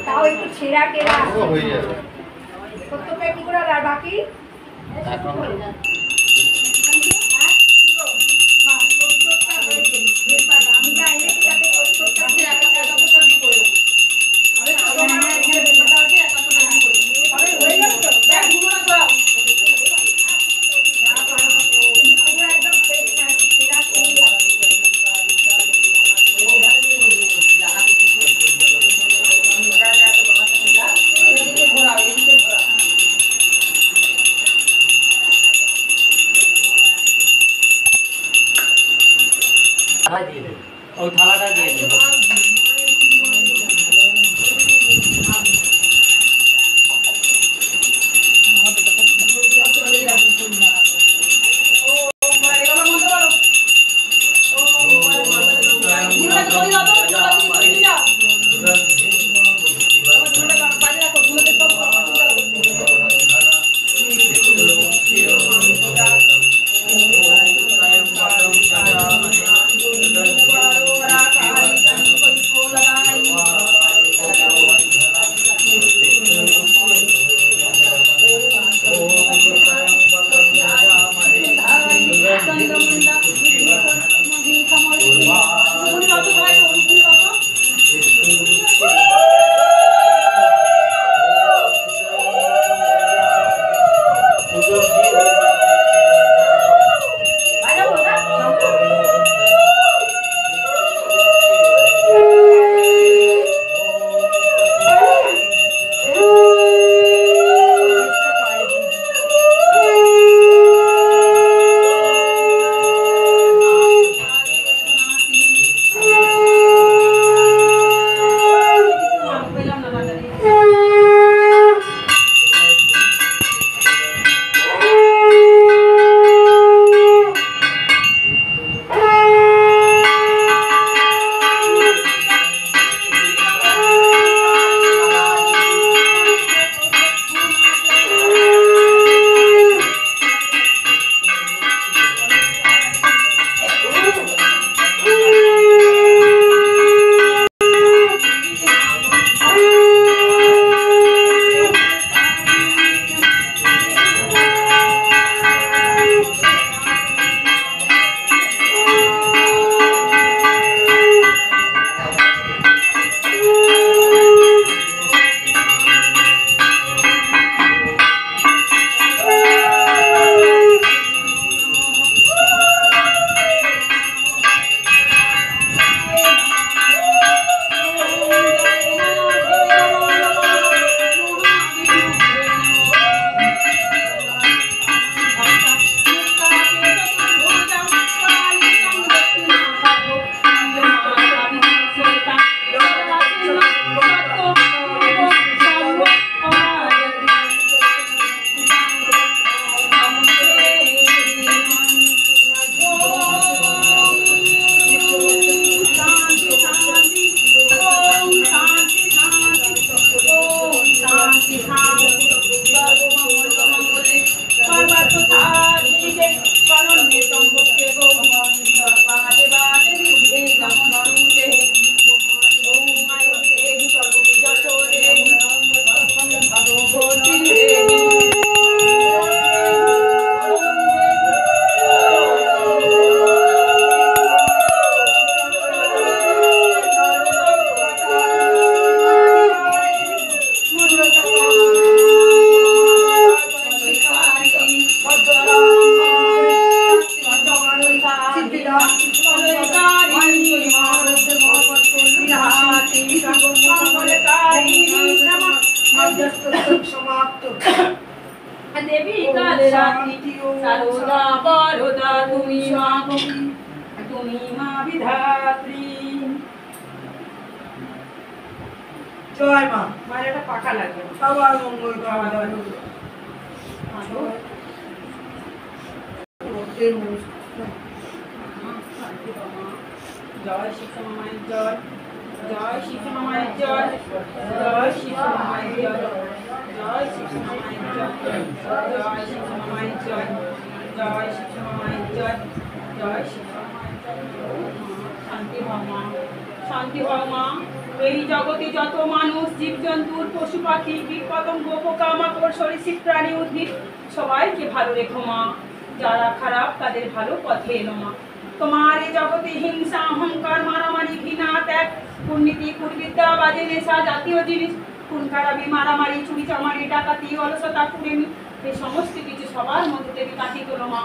তাও একটু ছেঁড়া টেরা হয়ে যাবে। কতটা কি করে আর বাকি এখন থালাটা দিয়ে দেবো। देवी काल राती सारोदा बरोदा तुम्ही मा विधात्री জয় মা। আমার একটা পাকা লাগবে সবার মঙ্গল কামনা জয় শিক্ষা মায়ের জয়, জয় শিক্ষা মায়ের জয়, জয় শিক্ষা মায়ের জয়, জয় শিক্ষা মায়ের জয়, জয় শিক্ষা মায়ের জয়, জয় শিক্ষা মায়ের জয়, জয় শিক্ষা মায়ের জয়। শান্তি হও মা, শান্তি হও মা। এই জগতে যত মানুষ জীব জীবজন্তুর পশু পাখি কীট পতঙ্গ পোকামাকড় সরীসৃপ প্রাণী উদ্ভিদ সবাইকে ভালো রেখো মা। যারা খারাপ তাদের ভালো পথে এলো মা। তোমার এই জগতে হিংসা অহংকার মারামারি ঘৃণা ত্যাগ কুর্নীতি কুবিদ্যা বাজে নেশা জাতীয় জিনিস খুন খারাপি মারামারি চুরি চামারি ডাকাতি অলসতা কুড়েমি এই সমস্ত কিছু সবার মধ্যে থেকে কাটিয়ে তোলো মা।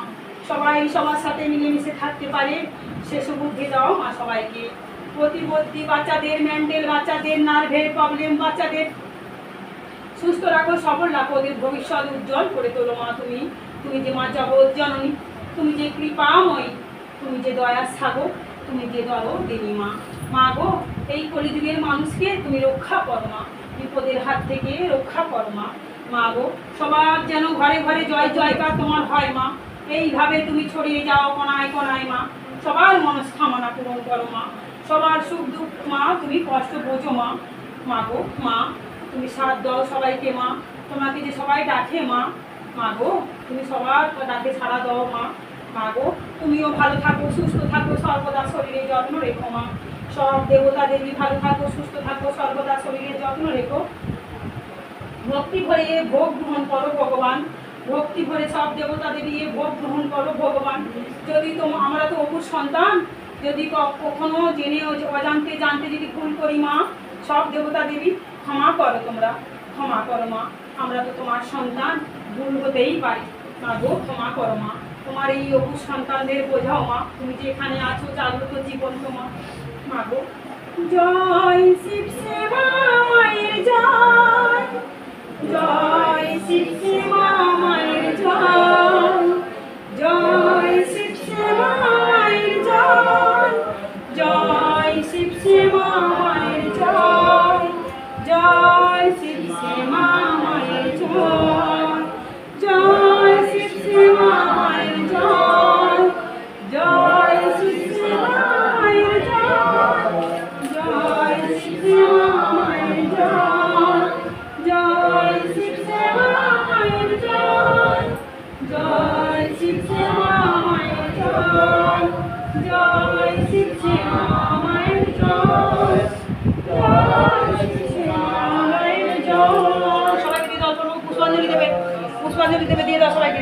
সবাই সবার সাথে মিলেমিশে থাকতে পারে সে বুদ্ধি দাও মা সবাইকে। প্রতিবন্ধী বাচ্চাদের মেন্টাল বাচ্চাদের নার্ভের প্রবলেম বাচ্চাদের সুস্থ রাখো সবল রাখো ওদের ভবিষ্যৎ উজ্জ্বল করে তোলো মা। তুমি তুমি যে মা জগৎ জননী, তুমি যে কৃপাময়ী, তুমি যে দয়ার সাগর, তুমি যে দরদিনী মা। মা গো এই কলিযুগের মানুষকে তুমি রক্ষা করো মা, বিপদের হাত থেকে রক্ষা করো মা। মা গো সবার যেন ঘরে ঘরে জয় জয়কার তোমার হয় মা। এইভাবে তুমি ছড়িয়ে যাও কোনায় কোনায় মা। সবার মনস্কামনা পূরণ করো মা। সবার সুখ দুঃখ মা তুমি কষ্ট বোঝো মা। মা গো মা তুমি সাথ দাও সবাইকে মা। তোমাকে যে সবাই ডাকে মা, মা গো তুমি সবার ডাকে সাড়া দাও মা। মা গো তুমিও ভালো থাকো সুস্থ থাকো সর্বদা শরীরের যত্ন রেখো মা। সব দেবতা দেবী ভালো থাকো সুস্থ থাকো সর্বদা শরীরের যত্ন রেখো। ভক্তি ভরে ভোগ গ্রহণ করো ভগবান, ভক্তি ভরে সব দেবতা দেবী ভোগ গ্রহণ করো ভগবান। যদি আমরা তো অপুর সন্তান, যদি কখনো জেনে অজান্তে জানতে যদি ভুল করি মা, সব দেবতা দেবী ক্ষমা করো, তোমরা ক্ষমা করো মা। আমরা তো তোমার সন্তান, ভুল হতেই পারি। মা গো ক্ষমা করো মা। তোমার এই অপুর সন্তানদের বোঝাও মা। তুমি যেখানে আছো জাগ্রত জীবন তোমার। মা গো জয় শিব সেবা মায়ের জয়, জয় শিব সেবা মায়ের জয়, জয় শিব সেবা মায়ের জয়, জয় শিব সেবা মায়ের জয়, জয় শিব সেবা মায়ের জয়, জয় শিব সেবা মায়ের জয়, জয় শিব সেবা মায়ের জয়, জয় শিব সেবা মায়ের জয়, জয় শিব সেবা মায়ের জয়, জয় শিব সেবা মায়ের জয়, জয় শিব সেবা মায়ের জয়, জয় শিব সেবা মায়ের জয়। সবাইকে দিয়ে দাও, চলো পুষ্পাঞ্জলি দেবে, পুষ্পাঞ্জলি দেবে, দিয়ে দাও সবাইকে।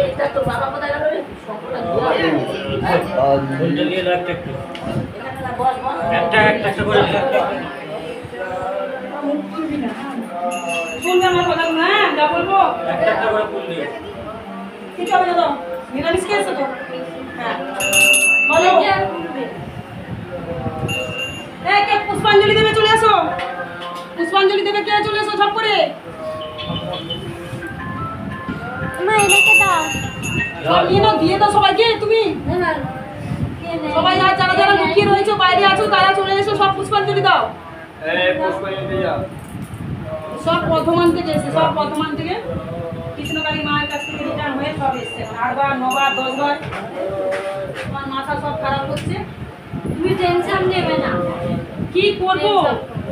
এটা তো বাবা কোথায় গেল রে? সকলটা ধোয়া হয়ে গেছে। ফুলটা দিয়ে দাও একটা একটু। এখানে না বস বস। একটা করে দিও। শুনবে আমার কথাগুলো? হ্যাঁ যা বলবো একটা করে ফুল দিও। ঠিক হবে না তো? নিরামিষ খেয়েছো তো? হ্যাঁ বলো। কে পুষ্পাঞ্জলি দেবে? চলে আসো, পুষ্পাঞ্জলি দেবে কে? চলে এসো সব করে। মা এটাকে দাও। সব নিয়ে নাও, দিয়ে দাও সবাইকে। তুমি সবাই আর যারা যারা লুকিয়ে রয়েছে বাইরে আছো তারা চলে এসো, সব পুষ্পাঞ্জলি দাও। সব বর্ধমান থেকে এসে, সব বর্ধমান থেকে কৃষ্ণকালী মায়ের কাছ থেকে রিটার্ন হয়ে সব এসছে। 8 বার 9 বার 10 বার। তোমার মাথা সব খারাপ হচ্ছে। তুমি টেনশন নেবে না। কি করবো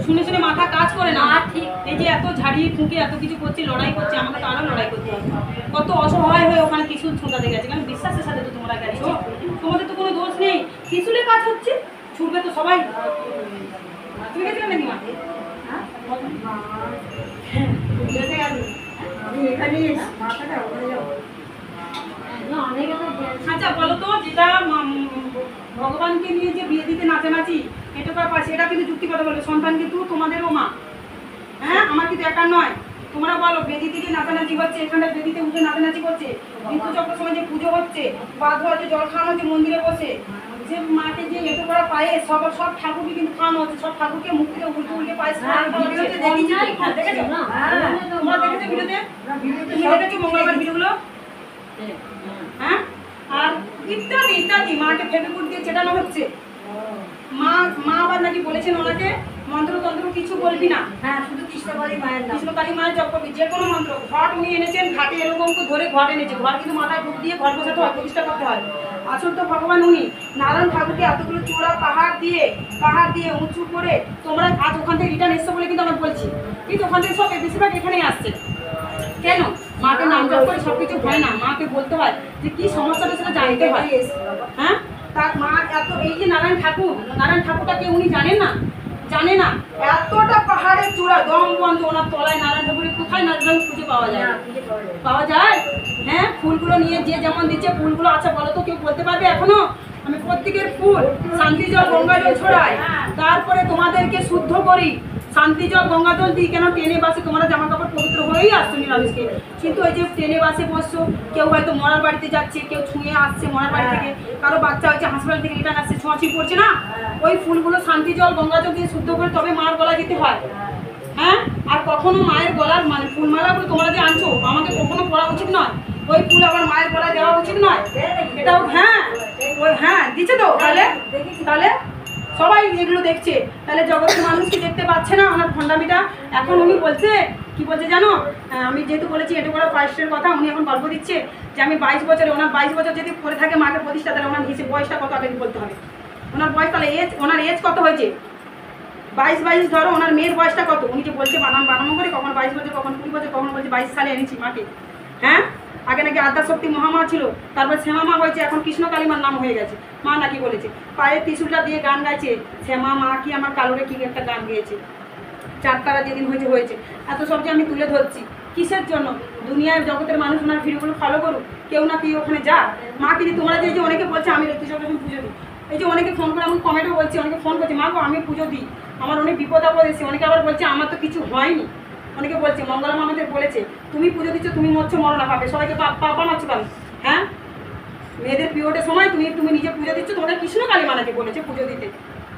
শুনে শুনে মাথা কাজ করে না। ঠিক এই যে এত ঝাড়িয়ে ফুঁকে এত কিছু করছি, লড়াই করছি, আমাকে তো আরো লড়াই করতে হবে। কত অসহায় হয়ে ওখানে ত্রিশূল ছোটাতে গেছে, কারণ বিশ্বাসের সাথে তো তোমরা গেছো, তোমাদের তো কোনো দোষ নেই। ত্রিশূলে কাজ হচ্ছে, ছুটবে তো সবাই। তুমি গেছিলে নাকি মা? আমি এখানে মাথাটা ওখানে যাবো। আচ্ছা বলো তো, যেটা ভগবানকে নিয়ে যে বিয়ে দিতে নাচানাচি এটুকার পাশে, এটা কিন্তু যুক্তি কথা বলবে। সন্তান কিন্তু তোমাদেরও মা, হ্যাঁ আমার কিন্তু একার নয়। তোমরা বলো বেদিতে যে নাচানাচি হচ্ছে, এখানটা বেদিতে উঠে নাচানাচি করছে, ঋতুচক্র সময় যে পুজো হচ্ছে, বাদ হওয়া যে জল খাওয়ানো হচ্ছে মন্দিরে বসে, যে মাকে যে এটো করা পায়ে সব সব ঠাকুরকে কিন্তু খাওয়ানো হচ্ছে, সব ঠাকুরকে মুখ থেকে উল্টে উল্টে পায়ে দেখেছো? তোমরা দেখেছো ভিডিওতে? তুমি দেখেছো মঙ্গলবার ভিডিওগুলো? হ্যাঁ আর ইত্যাদি ইত্যাদি। মাকে ফেবিকুট দিয়ে চেটানো হচ্ছে। মা আবার নাকি বলেছেন ওনাকে মন্ত্রতন্ত্র কিছু বলবি না, হ্যাঁ শুধু কৃষ্ণকালী মায়ের নাম। কৃষ্ণকালী মায়ের জপ করবি, যে কোনো মন্ত্র। ঘট উনি এনেছেন, ঘাটে এরকম করে ধরে ঘট এনেছে, ঘট কিন্তু মাথায় ঢুক দিয়ে ঘট বসাতে হয়, প্রতিষ্ঠা করতে হয়। আসল তো ভগবান উনি। নারায়ণ ঠাকুরকে এতগুলো চূড়া পাহাড় দিয়ে উঁচু করে তোমরা আজ ওখান থেকে রিটার্ন এসছো বলে কিন্তু আমরা বলছি, কিন্তু ওখান থেকে সব বেশিরভাগ এখানেই আসছে। কেন? মাকে নাম জপ করে সব কিছু হয় না, মাকে বলতে হয় যে কি সমস্যাটা সেটা জানতে হয়। হ্যাঁ তার মা এত, এই যে নারায়ণ ঠাকুরটাকে উনি জানেন না, জানে না। এতটা পাহাড়ের চূড়া পুরো দম বন্ধ, ওনার তলায় নারায়ণ ঠাকুরের কোথায় নারায়ণ ঠাকুর খুঁজে পাওয়া যায় না? পাওয়া যায়? হ্যাঁ, ফুলগুলো নিয়ে যে যেমন দিচ্ছে ফুলগুলো, আচ্ছা বলো তো কেউ বলতে পারবে এখনো? আমি প্রত্যেকের ফুল শান্তি জল গঙ্গা জল ছড়াই, তারপরে তোমাদেরকে শুদ্ধ করি, শান্তি জল গঙ্গা জল দিই। কেন ট্রেনে বাসে তোমরা জামা কাপড় পবিত্র হয়েই আসছো নিরামিষকে, কিন্তু ওই যে ট্রেনে বাসে বসছো, কেউ হয়তো মরার বাড়িতে যাচ্ছে, কেউ ছুঁয়ে আসছে মরার বাড়ি থেকে, কারো বাচ্চা হয়েছে হাসপাতাল থেকে রিটার্ন আসছে, ছোঁয়াছি পড়ছে না, ওই ফুলগুলো শান্তি জল গঙ্গা জল দিয়ে শুদ্ধ করে তবে মার গলা দিতে হয়। হ্যাঁ, আর কখনো মায়ের গলার মানে ফুলমালাগুলো তোমরা যে আনছো আমাকে কখনো পড়া উচিত নয়, ওই ফুল আবার মায়ের গলায় দেওয়া উচিত নয়। এটাও হ্যাঁ, ওই হ্যাঁ দিচ্ছে তো, তাহলে তাহলে সবাই এগুলো দেখছে, তাহলে জগতের মানুষ কি দেখতে পাচ্ছে না ওনার ভণ্ডামিটা? এখন উনি বলছে কি বলছে জানো, আমি যেহেতু বলেছি এটা করা ফার্স্টের কথা, উনি এখন গল্প দিচ্ছে যে আমি 22 বছরে, ওনার 22 বছর যদি করে থাকে মাকে প্রতিষ্ঠা, তাহলে ওনার হিসেবে বয়সটা কত আগে বলতে হবে, ওনার বয়স তাহলে ওনার এজ কত হয়েছে? 22 ধরো, ওনার মেয়ের বয়সটা কত? উনি যে বলছে বানানো করে, কখন 22 বছর, কখন 20 বছর, কখন বলছে 22 সালে এনেছি মাকে। হ্যাঁ, আগে নাকি আদ্যাশক্তি মহামা ছিল, তারপর শ্যামা মা হয়েছে, এখন কৃষ্ণ কালীমার নাম হয়ে গেছে। মা নাকি বলেছে পায়ের ত্রিশূলটা দিয়ে গান গাইছে, শ্যামা মা কি আমার কালোরে কি একটা গান গেয়েছে, চারতারা যেদিন হয়েছে। এত সব যে আমি তুলে ধরছি কিসের জন্য? দুনিয়ার জগতের মানুষ ওনার ভিডিওগুলো ফলো করুক, কেউ না কেউ ওখানে যা। মা কিন্তু তোমরা যে অনেকে বলছে আমি ঋতু চক্রবর্তী পুজো দিই, এই যে অনেকে ফোন করে আমাকে কমেন্টও বলছে, অনেকে ফোন করছে মা গো আমি পুজো দিই, আমার অনেক বিপদ আপদ এসে, অনেকে আবার বলছে আমার তো কিছু হয়নি, অনেকে বলছে মঙ্গলা মা আমাদের বলেছে তুমি পুজো দিচ্ছ, তুমি মরছো মরো না পাবে, সবাইকে পাপা মারছো কেন? হ্যাঁ, মেয়েদের পিরিয়ডের সময় তুমি নিজে পুজো দিচ্ছ, তোমাদের কৃষ্ণ কালী মানাকে বলেছে পুজো দিতে।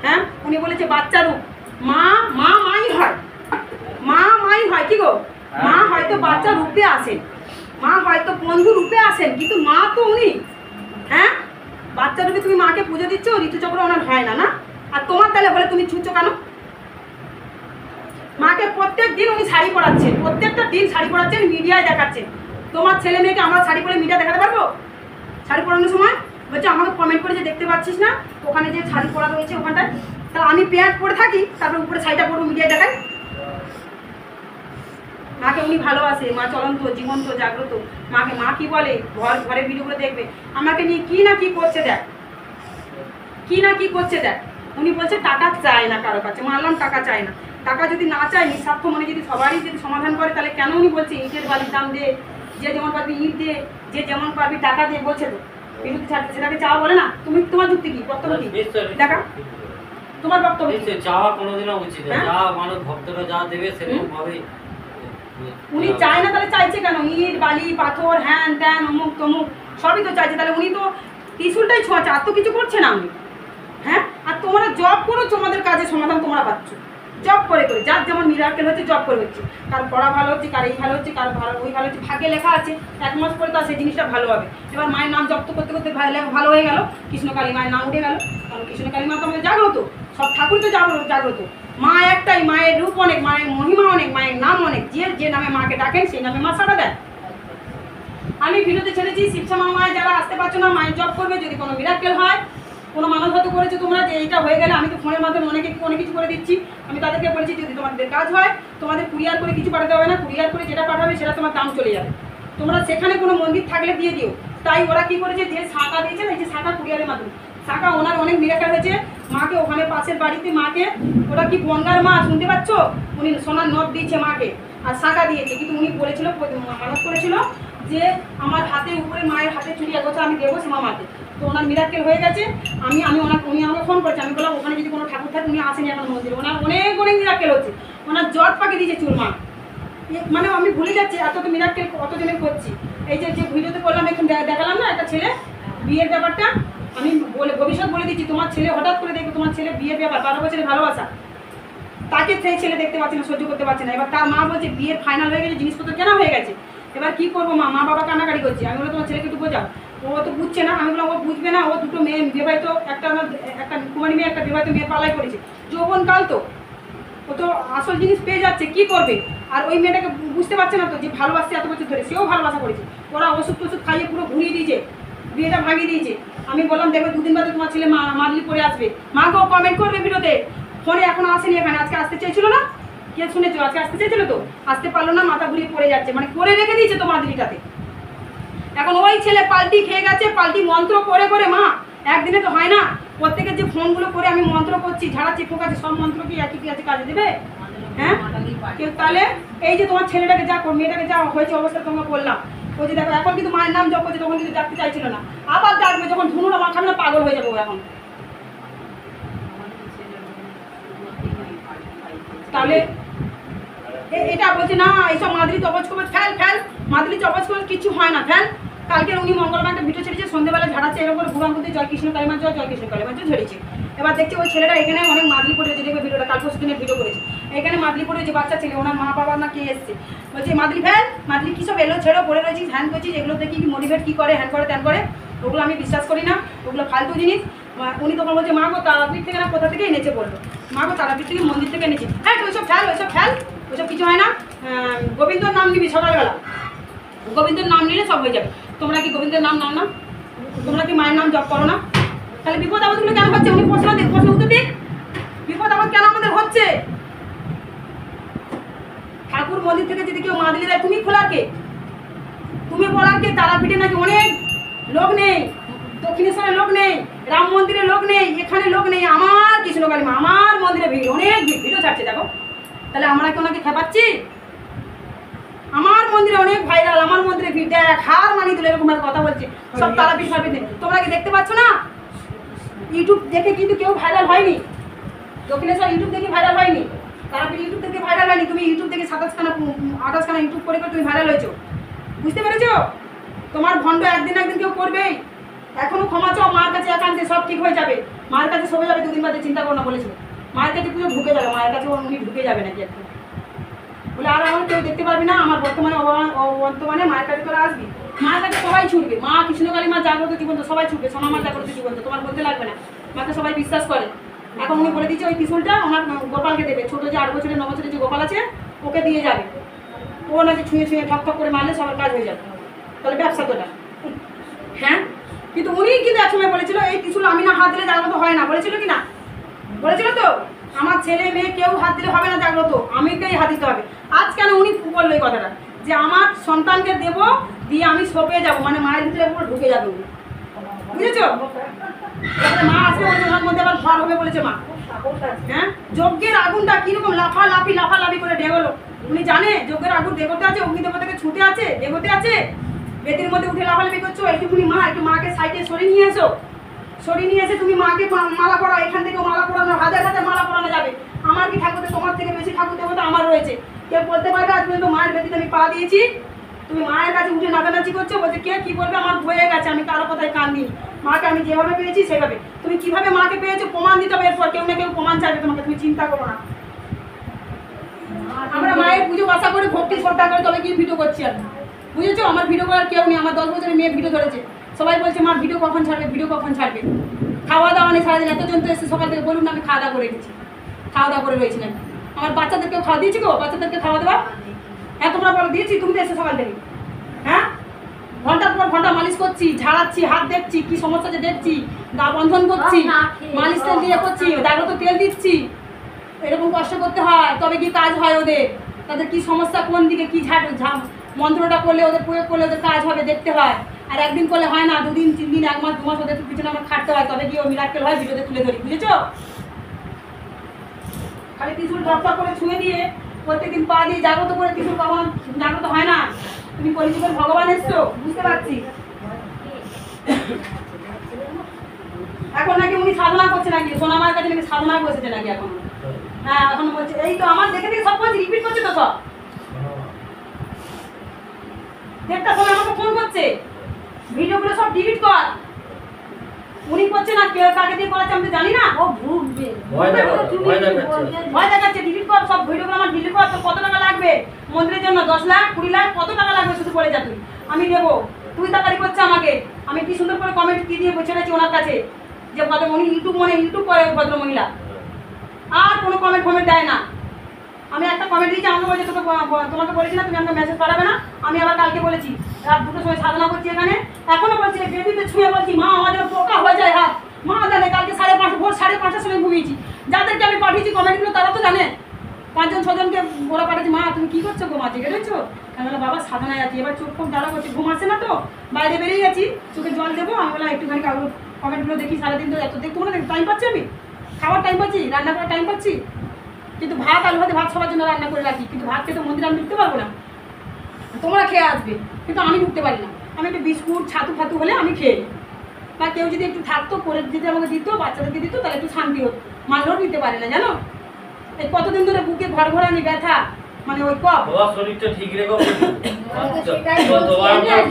হ্যাঁ, উনি বলেছে বাচ্চা রূপ, মাই হয়, মাই হয় কি গো, মা হয়তো বাচ্চা রূপে আসেন, মা হয়তো বন্ধু রূপে আসেন, কিন্তু মা তো উনি। হ্যাঁ, বাচ্চা রূপে তুমি মাকে পুজো দিচ্ছ, ঋতুচক্র ওনার হয় না, না? আর তোমার তাহলে বলে তুমি ছুঁচ্ছ কেন? মাকে প্রত্যেক দিন উনি শাড়ি পরাচ্ছেন, প্রত্যেকটা দিন শাড়ি পরাচ্ছেন, মিডিয়ায় দেখাচ্ছেন। তোমার ছেলে মেয়েকে আমরা শাড়ি পরে মিডিয়া দেখাতে পারবো? শাড়ি পরানোর সময় বলছে আমাকে কমেন্ট করে যে দেখতে পাচ্ছিস না ওখানে যে শাড়ি পরা রয়েছে ওখানটায়, তা আমি প্যান্ট পরে থাকি, তারপর উপরে শাড়িটা পরবো মিডিয়ায় দেখাই? মাকে উনি ভালোবাসে, মা চলন্ত জীবন্ত জাগ্রত। মাকে মা কি বলে, ঘরের ভিডিওগুলো দেখবে, আমাকে নিয়ে কি না কি করছে দেখ, কি না কি করছে দেখ। উনি বলছে টাকা চায় না কারো কাছে, মানলাম টাকা চায় না, টাকা যদি না চায় নিঃস্বার্থ মনে যদি সবারই যদি সমাধান করে, তাহলে কেন উনি বলছে ইটের বালির দাম দে, যে যেমন পারবি ইট দে, যে যেমন পারবি টাকা দিয়ে, বলছে তো বিরুদ্ধে ছাড়তে, সেটাকে চাওয়া বলে না? তুমি তোমার যুক্তি কি, বক্তব্য কি দেখা, তোমার বক্তব্য চাওয়া কোনোদিনও উচিত না, যা মানুষ ভক্তরা যা দেবে সেরকম ভাবে। উনি চায় না, তাহলে চাইছে কেন? ইট বালি পাথর হ্যান ত্যান অমুক তমুক সবই তো চাইছে, তাহলে উনি তো ত্রিশূলটাই ছোঁয়াছে, আর তো কিছু করছে না উনি। হ্যাঁ, আর তোমরা জব করো, তোমাদের কাজে সমাধান তোমরা পাচ্ছ, জব করে করে, যার যেমন মিরাকেল হচ্ছে জব করে হচ্ছে, কার পড়া ভালো হচ্ছে, কার এই ভালো হচ্ছে, কার ভালো ওই ভালো হচ্ছে, ভাগে লেখা আছে 1 মাস পরে তো সেই জিনিসটা ভালো হবে। এবার মায়ের নাম জপ করতে করতে ভালো হয়ে গেল, কৃষ্ণকালী মায়ের নাম উঠে গেল, কারণ কৃষ্ণকালী মা তো আমাদের জাগ্রত, সব ঠাকুর তো জাগ্রত। মা একটাই, মায়ের রূপ অনেক, মায়ের মহিমা অনেক, মায়ের নাম অনেক, যে নামে মাকে ডাকেন সেই নামে মা সাড়া দেয়। আমি ভিডিওতে ছেড়েছি শিবশ্যামা মায়ের যারা আসতে পারছো না, মায়ের জব করবে, যদি কোনো মিরাকেল হয়, কোনো মানব হয়তো করেছো তোমরা যে এইটা হয়ে গেলে, আমি তো ফোনের মাধ্যমে অনেক কিছু করে দিচ্ছি, আমি তাদেরকে বলেছি যদি তোমাদের কাজ হয় তোমাদের কুরিয়ার করে কিছু পাঠাতে হবে না, কুরিয়ার করে যেটা পাঠাবে সেটা তোমার দাম চলে যাবে, তোমরা সেখানে কোনো মন্দির থাকলে দিয়ে দিও। তাই ওরা কি করেছে, যে শাখা দিয়েছে না, এই যে শাখা কুরিয়ারের মাধ্যমে শাখা, ওনার অনেক মিরাকেল হয়েছে, মাকে ওখানে পাশের বাড়িতে মাকে, ওরা কি বনগার মা শুনতে পাচ্ছ, উনি সোনার নথ দিয়েছে মাকে আর শাখা দিয়েছে, কিন্তু উনি বলেছিল মানত করেছিল যে আমার হাতের উপরে মায়ের হাতে চুরি এক বছর আমি দেবো শ্যামা মাকে, তো ওনার মিরাকেল হয়ে গেছে। উনি আমাকে ফোন করেছে, আমি বললাম ওখানে যদি কোনো ঠাকুর থাকে উনি আসেনি এখন মন্দিরে, ওনার অনেক মিরাকেল হচ্ছে, ওনার জট পাকে দিয়েছে চুরমা, মানে আমি ভুলে যাচ্ছি এত তো মিরাকেল কতজনের করছি। এই যে ভিডিওতে করলাম এখন দেখালাম না একটা ছেলে বিয়ের ব্যাপারটা, আমি ভবিষ্যৎ বলে দিচ্ছি, তোমার ছেলে হঠাৎ করে দেখবে তোমার ছেলে বিয়ের ব্যাপার 12 বছরের ভালোবাসা, তাকে সেই ছেলে দেখতে পাচ্ছে না, সহ্য করতে পারছে না, এবার তার মা বলছে বিয়ের ফাইনাল হয়ে গেছে, জিনিসপত্র কেনা হয়ে গেছে, এবার কি করবো মা বাবা কান্নাকাটি করছে। আমি বললাম তোমার ছেলেকে একটু বোঝাও, ও তো বুঝছে না। আমি বললাম ও বুঝবে না, ও দুটো মেয়ে বিবাহিত, একটা কুমারী মেয়ে, একটা বিবাহিত মেয়ের পালাই করেছে, যৌবন কাল তো, ও তো আসল জিনিস পেয়ে যাচ্ছে, কি করবে? আর ওই মেয়েটাকে বুঝতে পারছে না তো যে ভালোবাসছে এত বছর ধরে, সেও ভালোবাসা করেছে, ওরা ওষুধ খাইয়ে পুরো ঘুরিয়ে দিয়েছে, বিয়েটা ভাঙিয়ে দিয়েছে। আমি বললাম দেখো 2 দিন বাদে তোমার ছেলে মাদলি পরে আসবে, মাকেও কমেন্ট করবে ভিডিওতে, ফোনে এখনো আসেনি, এখানে আজকে আসতে চেয়েছিল না, কে শুনেছো? আজকে আসতে চেয়েছিল তো আসতে পারলো না, মাথা ঘুরিয়ে পড়ে যাচ্ছে, মানে করে রেখে দিয়েছে তো মাদলিটাতে। এখন ওই ছেলে পাল্টি খেয়ে গেছে, পাল্টি মন্ত্র করে করে, মা একদিনে তো হয় না, প্রত্যেকের যে ফোনগুলো করে আমি মন্ত্র করছি, ঝাড়াচ্ছি, ফোকাচ্ছি, সব মন্ত্র কি একই আছে কাজে দেবে? হ্যাঁ তাহলে এই যে তোমার ছেলেটাকে যা মেয়েটাকে যা হয়েছে অবস্থা তোমরা বললাম, ওই যে দেখো এখন কিন্তু মায়ের নাম জপ করছে, তখন কিন্তু ডাকতে চাইছিল না, আবার ডাকবে যখন ধুনুরা মাখাবে না পাগল হয়ে যাবে ও এখন। তাহলে এটা বলছে না এইসব মাদুলি তপজ কবজ ফেল ফেল, মাদুলি তপজ কবজ কিছু হয় না ফেল। কালকে উনি মঙ্গলবার একটা ভিডিও ছেড়েছে, সন্ধ্যেবেলা ঝাড়াচ্ছে এরকম করে ভুবান করতে জয় কৃষ্ণ কালিমা জয় কৃষ্ণ কালিমা ঝেড়েছে। এবার দেখছি ওই ছেলেটা এখানে অনেক মাদুলি পড়েছে, দেখবে ভিডিওটা কাল পরশু দিনের ভিডিও করেছে, এখানে মাদুলি পড়েছে বাচ্চা ছেলে, ওনার মা বাবা না কে এসছে, বলছে মাদুলি ফেল, মাদুলি কী সব এলো ছেড়ো পড়ে রয়েছিস হ্যান করছিস, এগুলো দেখি কি মোটিভেট কী করে হ্যান করে ত্যান করে, ওগুলো আমি বিশ্বাস করি না, ওগুলো ফালতু জিনিস। উনি তখন বলছে মা গো তারাপীঠ থেকে না কোথা থেকে এনেছে বললো, মা গো তারাপীঠ থেকে মন্দির থেকে এনেছে, হ্যাঁ ওইসব ফেল ওইসব ফেল, ওইসব কিছু হয় না, গোবিন্দর নাম নিবি সকালবেলা, গোবিন্দর নাম নিলে সব হয়ে যাবে। তোমরা কি গোবিন্দের নাম নাও না? তোমরা কি মায়ের নাম জপ করো না? তাহলে বিপদ আপদগুলো কেন হচ্ছে? উনি প্রশ্ন উত্তর দিক, বিপদ আপদ কেন আমাদের হচ্ছে? ঠাকুর মন্দির থেকে যদি কেউ মাদুলি দেয় তুমি খোলার কে? তুমি বলার কে? তারাপীঠে নাকি অনেক লোক নেই, দক্ষিণেশ্বরের লোক নেই, রাম মন্দিরে লোক নেই, এখানে লোক নেই, আমার কৃষ্ণকালী মা আমার মন্দিরে ভিড়, অনেক ভিড়ও ছাড়ছে দেখো। তাহলে আমরা কি ওনাকে খেপাচ্ছি? আমার মন্দিরে অনেক ভাইরাল, আমার মন্দিরে ভিড় দেয় হার মানি তুলে এরকম কথা বলছে, সব তারাপীঠ ফারাপীঠ। তোমরা কি দেখতে পাচ্ছ না? ইউটিউব দেখে কিন্তু কেউ ভাইরাল হয়নি, দক্ষিণেশ্বর ইউটিউব দেখে ভাইরাল হয়নি, তারাপীঠ ইউটিউব থেকে ভাইরাল হয়নি। তুমি ইউটিউব থেকে 27খানা ইউটিউব করে তুমি ভাইরাল হয়েছো, বুঝতে পেরেছো? তোমার ভণ্ড একদিন একদিন কেউ করবেই। এখনো ক্ষমা চাও মার কাছে একান্তে, সব ঠিক হয়ে যাবে, মার কাছে সবে যাবে, দুদিন বাদে চিন্তা করো না বলেছিল, মায়ের কাছে পুজো ঢুকে যাবে, মায়ের কাছে উনি ঢুকে যাবে নাকি একটু বলে, আর আমার কেউ দেখতে পারবি না, আমার বর্তমানে মায়ের কাছে তোরা আসবি, মায়ের কাছে সবাই ছুটবে, মা কৃষ্ণকালী মা জাগ্রত জীবন্ত সবাই ছুটবে, সোনা মা জাগ্রত জীবন্ত, তোমার বলতে লাগবে না, মাকে সবাই বিশ্বাস করে। এখন উনি বলে দিচ্ছে ওই ত্রিশূলটা ওনার গোপালকে দেবে, ছোটো যে 8 বছরের 9 বছরের যে গোপাল আছে ওকে দিয়ে যাবে, ও নাকি ছুঁয়ে ছুঁয়ে ঠক ঠক করে মারলে সবার কাজ হয়ে যাবে। তাহলে ব্যবসা তোটা, হ্যাঁ? কিন্তু উনি কিন্তু একসময় বলেছিল এই ত্রিশূল আমি না হাত দিলে জাগ্রত হয় না, বলেছিল কি না? বলেছিল তো, আমার ছেলে মেয়ে কেউ হাত দিলে হবে না জাগ্রত, আমিকেই হাত দিতে হবে। আজ কেন উনি বললো এই কথাটা যে আমার সন্তানকে দেব, দিয়ে আমি সপে যাব, মানে মায়ের ভিতরে পুরো ঢুকে যাবে উনি, বুঝেছো? মা আসবে বলছে ওনার মধ্যে আবার ঘর হবে বলেছে মা, হ্যাঁ? যজ্ঞের আগুনটা কিরকম লাফালাফি করে ডেগোলো, উনি জানে যজ্ঞের আগুন দেবতা আছে, অগ্নি দেবতাকে ছুটে আছে, দেবতে আছে, বেদির মধ্যে উঠে লাফালাফি করছো, একটুখানি মা একটু মাকে সাইডে সরিয়ে নিয়ে এসো, সরিয়ে নিয়ে এসে তুমি মাকে মালা পড়া, এখান থেকেও মালা পড়ানো, হাজার হাজার মালা পড়ানো যাবে। আমার কি ঠাকুর তোমার থেকে বেশি ঠাকুর দেবতা আমার রয়েছে, কেউ বলতে পারবে আজ পর্যন্ত মায়ের বেদিতে আমি পা দিয়েছি? তুমি মায়ের কাছে উঠে নাচানাচি করছো, বলছে কে কি বলবে, আমার হয়ে গেছে, আমি কারো কথায় কান দিই, মাকে আমি যেভাবে পেয়েছি সেভাবে। তুমি কিভাবে মাকে পেয়েছো প্রমাণ দিতে হবে, এরপর কেউ না কেউ প্রমাণ চাইবে তোমাকে, তুমি চিন্তা করো না। আমরা মায়ের পুজো বাসা করে ভক্তি শ্রদ্ধা করে তবে কি ভিডিও করছি আর, বুঝেছো? আমার ভিডিও করার কেউ নেই, আমার 10 বছরের মেয়ে ভিডিও ধরেছে, সবাই বলছে মা ভিডিও কখন ছাড়বে, ভিডিও কখন ছাড়বে। খাওয়া দাওয়া নেই সারাদিন, এতজন তো এসে সকাল থেকে বলুন আমি খাওয়া দাওয়া করে গেছি, খাওয়া দাওয়া করে রয়েছি নাকি? আমার বাচ্চাদেরকেও খাওয়া দিয়েছি গো, বাচ্চাদেরকে খাওয়া দেওয়া, হ্যাঁ তোমরা বলো দিয়েছি? তুমি তো এসে সকাল থেকে, হ্যাঁ ঘন্টার পর ঘন্টা মালিশ করছি, ঝাড়াচ্ছি, হাত দেখছি কি সমস্যা যে দেখছি, গা বন্ধন করছি, মালিশ তেল দিয়ে করছি, জাগ্রত তেল দিচ্ছি, এরকম কষ্ট করতে হয় তবে কি কাজ হয় ওদের, তাদের কি সমস্যা কোন দিকে কি মন্ত্রটা করলে ওদের প্রয়োগ করলে ওদের কাজ হবে দেখতে হয়, আর একদিন করলে হয় না, 2 দিন 3 দিন 1 মাস 2 মাস ওদের পিছনে আমার খাটতে হয়, তবে কি ও মিরাক্কেল হয় ভিডিওতে তুলে ধরি, বুঝেছো? খালি ত্রিশূল ঢকঢক করে ছুঁয়ে দিয়ে প্রত্যেকদিন পা দিয়ে জাগ্রত করে ত্রিশূল কখন জাগ্রত হয় না? তুমি কলিযুগের ভগবান এসছো, বুঝতে পারছি। এখন নাকি উনি সাধনা করছে নাকি, সোনামার কাছে নাকি সাধনা বসেছে নাকি এখন, হ্যাঁ এখন বলছে এই তো আমার দেখে দেখে সব বলছে রিপিট করছে তো, সব দেড়টার সময় আমাকে ফোন করছে, ভিডিওগুলো সব ডিলিট কর, উনি করছে না কেউ কাকে দিয়ে করাচ্ছে আমি তো জানি না, ও ভুগবে ভয় দেখাচ্ছে, ডিলিট কর সব ভিডিওগুলো আমার ডিলিট কর। তো কত টাকা লাগবে মন্দিরের জন্য? 10 লাখ 20 লাখ কত টাকা লাগবে শুধু বলে যা, তুই আমি দেবো, তুই তাকারি করছে আমাকে, আমি কি সুন্দর করে কমেন্ট কি দিয়ে ছেড়েছি ওনার কাছে যে ভদ্রমণি ইউটিউব করে ভদ্র মহিলা, আর কোনো কমেন্ট দেয় না। আমি একটা কমেন্ট দিয়েছি, আমাকে বলছে তোমাকে বলেছি না তুমি আমাকে মেসেজ পাঠাবে না, আমি আবার কালকে বলেছি রাত 2টোর সময় সাধনা করছি এখানে, এখনো বলছি বেদিতে ছুঁয়ে বলছি মা আমাদের পোকা হয়ে যায় হাত, মা জানে কালকে 5:30 ভোর 5:30টার সময় ঘুমিয়েছি, যাদেরকে আমি পাঠিয়েছি কমেন্টগুলো তারা তো জানে, 5-6জনকে ওরা পাঠিয়েছি মা তুমি কি করছো গো, মা জেগে রয়েছো? আমি বললাম বাবা সাধনায় আছি, এবার চোখ ফোক জ্বালা করছে, ঘুম আসে না তো বাইরে বেরিয়ে গেছি, চোখে জল দেবো, আমি বললাম একটুখানি কমেন্টগুলো দেখি, সারাদিন তো এত দেখতে না, টাইম পাচ্ছি আমি, খাওয়ার টাইম পাচ্ছি, রান্না করার টাইম পাচ্ছি, কিন্তু ভাত আলু ভাতে ভাত সবার জন্য রান্না করে রাখি, কিন্তু ভাত খেতে মন্দিরে আমি ঢুকতে পারবো না, তোমরা খেয়ে আসবে, কিন্তু আমি ঢুকতে পারি না। আমি একটু বিস্কুট ছাতু ফাতু হলে আমি খেয়ে নিই, বা কেউ যদি একটু থাকতো করে যদি আমাকে দিত, বাচ্চাদেরকে দিত, তাহলে একটু শান্তি হতো। মানলেও দিতে পারে না জানো, এই কতদিন ধরে বুকে ঘর ঘরানি ব্যথা, মানে ওই কফ। তোমার শরীরটা ঠিক রেখো। আমি তো সেটাই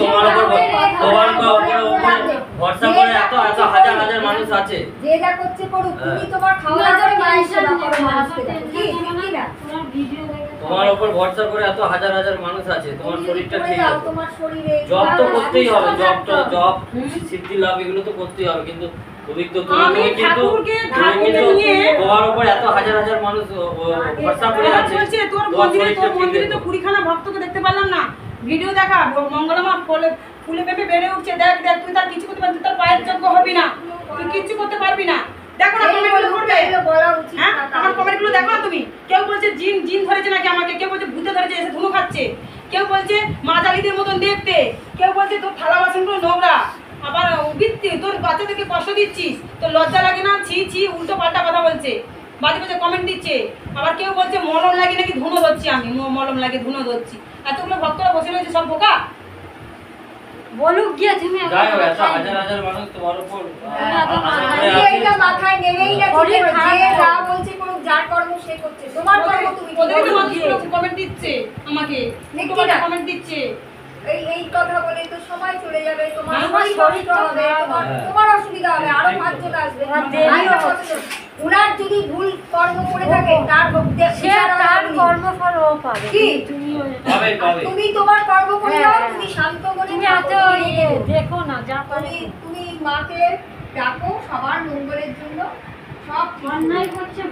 তোমার উপর ভরসা করে এত এত হাজার হাজার মানুষ আছে। যে যা করছে করুক, তুমি তোমার খাওয়া দাওয়া মায়ের সেবা করো, মানুষকে দেখো। কি ঠিক না? তোমার ভিডিও দেখে তোমার উপর ভরসা করে এত হাজার হাজার মানুষ আছে, তোমার তুমি শরীরটা করে ঠিক দাও, আছে। তোমার শরীরে জব তো যা করতেই হবে, জব হুম। সিদ্ধি লাভ এগুলো তো করতেই হবে, কিন্তু তুমি আমি কিন্তু ঠাকুরকে নিয়ে তোমার উপর এত হাজার হাজার মানুষ ভরসা করে ওরা আছে। বলছে তোর তোমার মন্দিরে শরীরটা ঠিক তো রেখো। 20খানা ভক্তকে দেখতে পারলাম না, ভিডিও দেখা মঙ্গলমা ফুলে পেঁপে বেড়ে উঠছে, দেখ দেখ তুই তার কিছু করতে পারবি, তুই তার পায়ের যোগ্য হবি না, তুই কিচ্ছু করতে পারবি না। দেখো না কমেন্টগুলো করবে, বলা উচিত হ্যাঁ না। আমার কমেন্টগুলো দেখো না তুমি। কেউ বলছে জিন ধরেছে নাকি আমাকে, কেউ বলছে ভূতে ধরেছে এসে ধুনো খাচ্ছে, কেউ বলছে মাদালিদের মতন দেখতে, কেউ বলছে তোর থালা বাসনগুলো নোংরা, আবার বৃত্তি তোর বাচ্চাদেরকে কষ্ট দিচ্ছিস, তোর লজ্জা লাগে না, ছি ছি উল্টো পাল্টা কথা বলছে, বাজে বাজে কমেন্ট দিচ্ছে। আবার কেউ বলছে মলম লাগে নাকি ধুনো ধরছি, আমি মলম লাগে ধুনো ধরছি। এতগুলো ভক্তরা বসে রয়েছে সব বোকা। বলুক গিয়ে তুমি যাই হোক, এত হাজার হাজার মানুষ তোমার উপর আমি এইটা মাথায় নেবেই না, শরীর খারাপ যে যা হয়। বলছে করুক, যার কর্ম সে করছে, তোমার কর্ম তুমি করো। ওদেরকে মানুষগুলো কমেন্ট দিচ্ছে আমাকে, দেখছি উল্টো না। কমেন্ট দিচ্ছে। এই কথা বলে তো সময় চলে যাবে, তোমার হ্যাঁ, শরীর শরীর কষ্ট তো হবে, খারাপ হয়। তোমার অসুবিধা হবে, আরো 5 জন আসবে। আর দেরি আরো হবে। কতজন? উনার যদি ভুল কর্ম করে থাকে, তার সে তার কর্মফল ও পাবে, কি? তুমিও পাবে পাবে। তুমি তোমার কর্ম করে দাও, হ্যাঁ। তুমি শান্ত মনে তুমি এত থাকো, দেখো না যা পারে তুমি মাকে ডাকো সবার মঙ্গলের জন্য, সব ঠিক হবে। অন্যায় করছে